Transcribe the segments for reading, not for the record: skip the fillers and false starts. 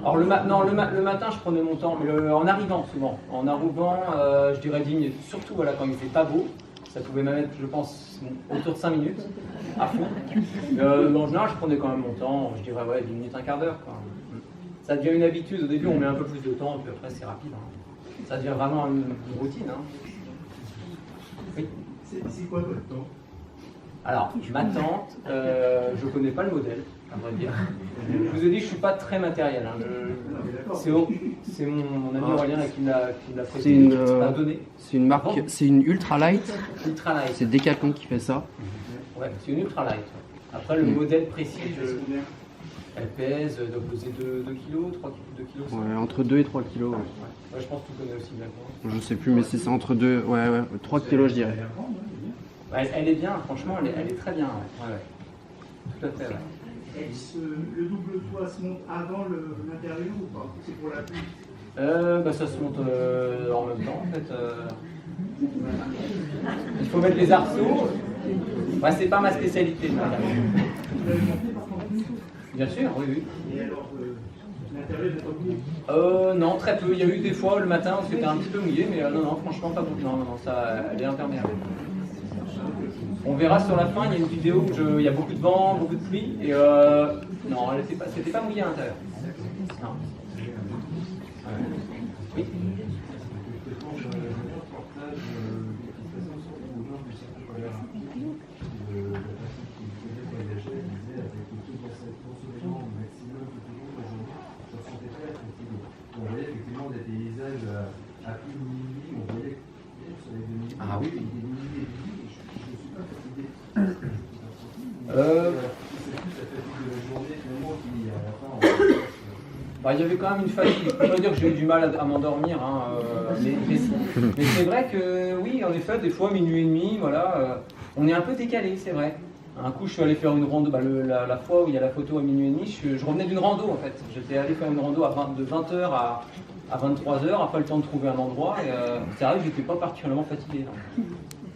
Alors le matin, je prenais mon temps, mais en arrivant souvent. En arrivant, je dirais 10 minutes. Surtout voilà, quand il fait pas beau, ça pouvait même être, je pense, autour de 5 minutes, à fond. En général, je prenais quand même mon temps, je dirais ouais, 10 minutes, un quart d'heure. Ça devient une habitude. Au début, on met un peu plus de temps, puis après, c'est rapide. Hein. Ça devient vraiment une routine. Hein. Oui. C'est quoi votre temps? Alors, ma tente, je ne connais pas le modèle, à vrai dire. Je vous ai dit que je ne suis pas très matériel. Hein. C'est mon ami Aurélien qui me l'a fait donner. C'est une marque, c'est une ultralight. Ultralight. C'est Decathlon qui fait ça. Ouais, c'est une ultralight. Après, le modèle précis, elle pèse, doit peser 2 kg, 3 kg. Ouais, entre 2 et 3 kg. Ouais. Ouais, je pense que tu connais aussi bien que moi. Je sais plus, mais c'est entre 2, ouais, 3 kg, je dirais. Elle est bien, franchement, elle est très bien. Ouais. Tout à fait. Ouais. Le double toit se monte avant l'intérieur ou pas? C'est pour la pluie? Ça se monte en même temps en fait. Il faut mettre les arceaux. Ouais, c'est pas ma spécialité. Bien sûr, oui. Et alors, l'intérieur n'est pas mouillé? Non, très peu. Il y a eu des fois le matin où c'était un petit peu mouillé, mais non, franchement pas beaucoup. Non, ça, elle est imperméable. On verra sur la fin, il y a une vidéo où il y a beaucoup de vent, beaucoup de pluie, et non, c'était pas mouillé à l'intérieur. Non. Oui. On voyait effectivement des paysages à plus de minuit, on voyait sur les 2000, ah oui. Des milliers et je ne suis pas fatigué. C'est plus la fatigue de la journée finalement qui à la fin. Il y avait quand même une fatigue. Je ne peux pas dire que j'ai eu du mal à m'endormir, hein, mais c'est vrai que oui, en effet, des fois minuit et demi, voilà, on est un peu décalé, c'est vrai. Un coup, je suis allé faire une rando, la fois où il y a la photo à minuit et demi, je revenais d'une rando en fait. J'étais allé faire une rando de 20h à 23h, après le temps de trouver un endroit, et c'est vrai que j'étais pas particulièrement fatigué.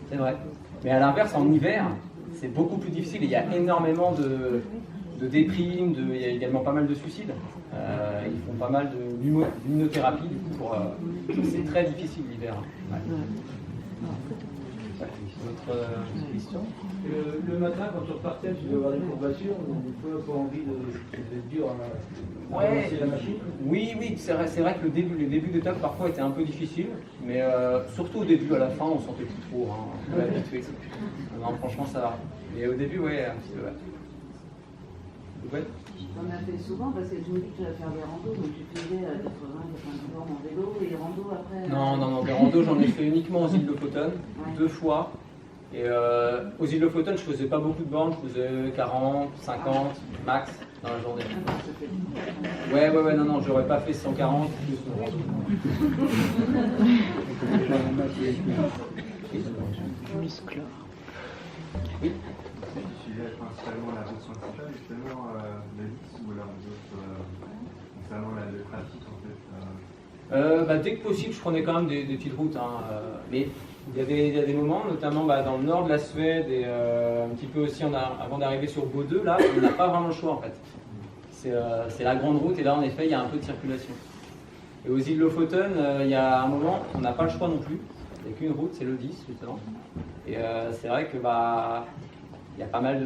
C'est vrai. Mais à l'inverse, en hiver, c'est beaucoup plus difficile, et il y a énormément de déprimes, il y a également pas mal de suicides. Ils font pas mal de luminothérapie, du coup, c'est très difficile l'hiver. Ouais. Autre question? Le matin, quand tu repartais, tu devais avoir des courbatures, donc pas envie d'être dur à lancer la machine. Oui, c'est vrai que les débuts d'étape parfois étaient un peu difficiles, mais surtout au début, à la fin, on sentait plus trop, hein, on était habitué. Non, franchement, ça va. Mais au début, ouais, un petit peu. Ouais. J'en ai fait souvent parce que je me dis que je vais faire des randos, donc je faisais 80 bornes en vélo et randos après. Non, des randos, j'en ai fait uniquement aux îles Lofoten, 2 fois. Et aux îles Lofoten, je faisais pas beaucoup de bornes, je faisais 40, 50 max dans la journée. Ouais, non, j'aurais pas fait 140 plus le rando. Oui. Je suivais principalement la route principale, justement, la 10 ou alors concernant le trafic en fait. Dès que possible, je prenais quand même des petites routes. Hein, mais il y a des moments, notamment dans le nord de la Suède et un petit peu aussi avant d'arriver sur Bodø, là, on n'a pas vraiment le choix en fait. C'est la grande route et là en effet il y a un peu de circulation. Et aux îles Lofoten, il y a un moment, on n'a pas le choix non plus. Il n'y a qu'une route, c'est le 10 justement. Et c'est vrai que il y a pas mal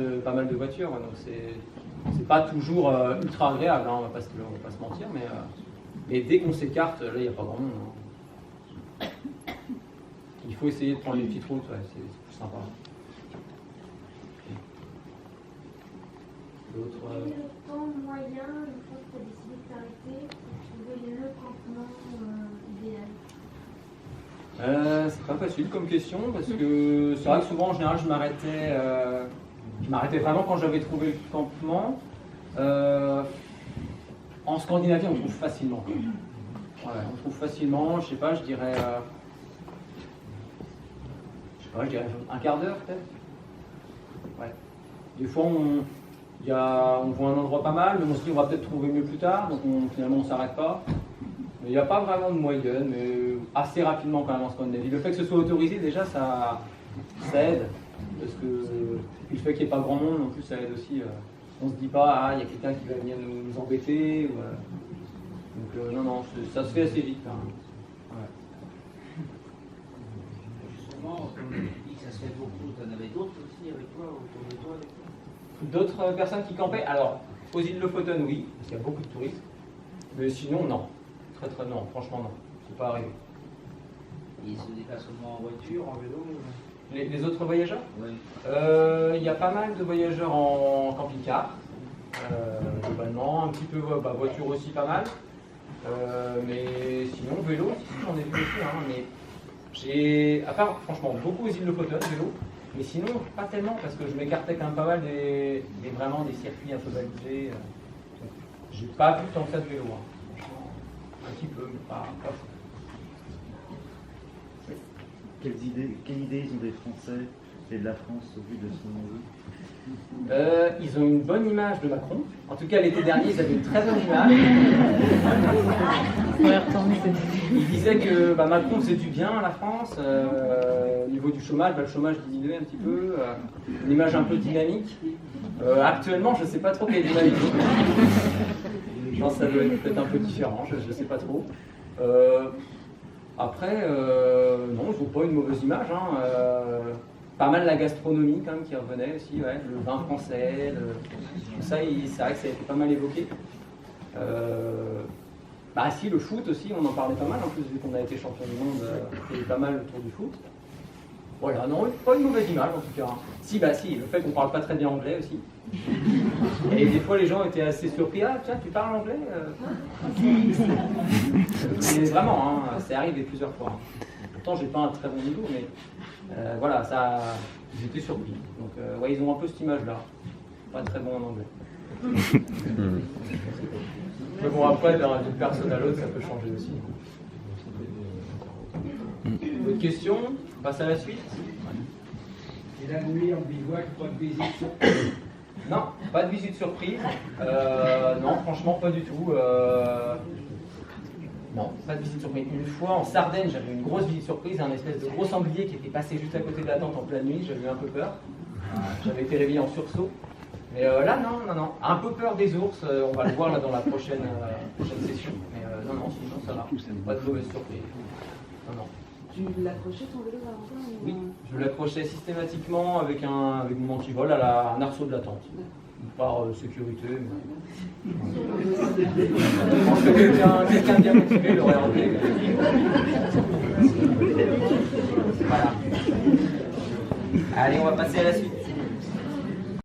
de voitures, donc c'est pas toujours ultra agréable, hein, on va pas se mentir, mais dès qu'on s'écarte, là il n'y a pas grand monde. Hein. Il faut essayer de prendre les petites routes, ouais, c'est plus sympa. D'autres. Quel est le temps moyen, une fois que tu as décidé de t'arrêter, pour trouver le campement idéal? C'est pas facile comme question parce que c'est vrai que souvent en général je m'arrêtais vraiment quand j'avais trouvé le campement. En Scandinavie on trouve facilement. Ouais, on trouve facilement, je sais pas, je dirais un quart d'heure peut-être. Ouais. Des fois on voit un endroit pas mal, mais on se dit on va peut-être trouver mieux plus tard, donc finalement on s'arrête pas. Mais il n'y a pas vraiment de moyenne, mais assez rapidement quand même en Scandinavie. Le fait que ce soit autorisé déjà ça aide, parce que le fait qu'il n'y ait pas grand monde non plus ça aide aussi. On se dit pas il y a quelqu'un qui va venir nous embêter. Donc non, non, ça se fait assez vite. Hein. Ouais. Justement, comme tu dis que ça se fait beaucoup, tu en avais d'autres aussi avec toi, autour de toi, avec toi? D'autres personnes qui campaient? Alors, aux îles Lofoten, oui, parce qu'il y a beaucoup de touristes. Mais sinon, non. Très très non, franchement non. C'est pas arrivé. Ils se déplacent comment, en voiture, en vélo? Les autres voyageurs? Oui. Il y a pas mal de voyageurs en camping-car, globalement, un petit peu voiture aussi pas mal. Mais sinon, vélo, si, j'en ai vu aussi. Hein, mais j'ai, à part franchement, beaucoup aux îles Lofoten, vélo. Mais sinon, pas tellement, parce que je m'écartais quand même pas mal vraiment des circuits un peu balisés. J'ai pas vu tant que ça de vélo. Hein. Franchement, un petit peu, mais pas fou. Quelle idée ils ont des Français et de la France au vu de son enjeu? Ils ont une bonne image de Macron. En tout cas, l'été dernier, ils avaient une très bonne image. Ils disaient que Macron faisait du bien à la France. Au niveau du chômage, le chômage diminuait un petit peu. Une image un peu dynamique. Actuellement, je ne sais pas trop quelle est dynamique. Non, ça doit être peut-être un peu différent, je ne sais pas trop. Après, non, ils n'ont pas une mauvaise image. Hein. Pas mal la gastronomie quand même qui revenait aussi, ouais. Le vin français, tout ça, c'est vrai que ça a été pas mal évoqué. Si, le foot aussi, on en parlait pas mal en plus, vu qu'on a été champion du monde, il y avait pas mal autour du foot. Voilà, non, pas une mauvaise image en tout cas. Hein. Si, le fait qu'on parle pas très bien anglais aussi. Et des fois les gens étaient assez surpris, ah tiens, tu parles anglais Mais vraiment, hein, c'est arrivé plusieurs fois. Hein. Pourtant, j'ai pas un très bon niveau, mais voilà, ça, j'étais surpris. Donc, ouais, ils ont un peu cette image-là. Pas très bon en anglais. Mais bon, après, d'une personne à l'autre, ça peut changer aussi. D'autres questions? On passe à la suite. Et la nuit en bivouac, pas de visite surprise? Non, pas de visite surprise. Non, franchement, pas du tout. Non, pas de visite surprise. Une fois en Sardaigne, j'avais une grosse visite surprise, un espèce de gros sanglier qui était passé juste à côté de la tente en pleine nuit. J'avais eu un peu peur. J'avais été réveillé en sursaut. Mais là, non. Un peu peur des ours. On va le voir là dans la prochaine session. Mais non, sinon ça va. Pas de mauvaise surprise. Non. Tu l'accrochais ton vélo à l'envers? Oui, je l'accrochais systématiquement avec mon antivol à un arceau de la tente. Par sécurité. Mais... Je pense que quelqu'un bien motivé l'aurait enlevé. Voilà. Allez, on va passer à la suite.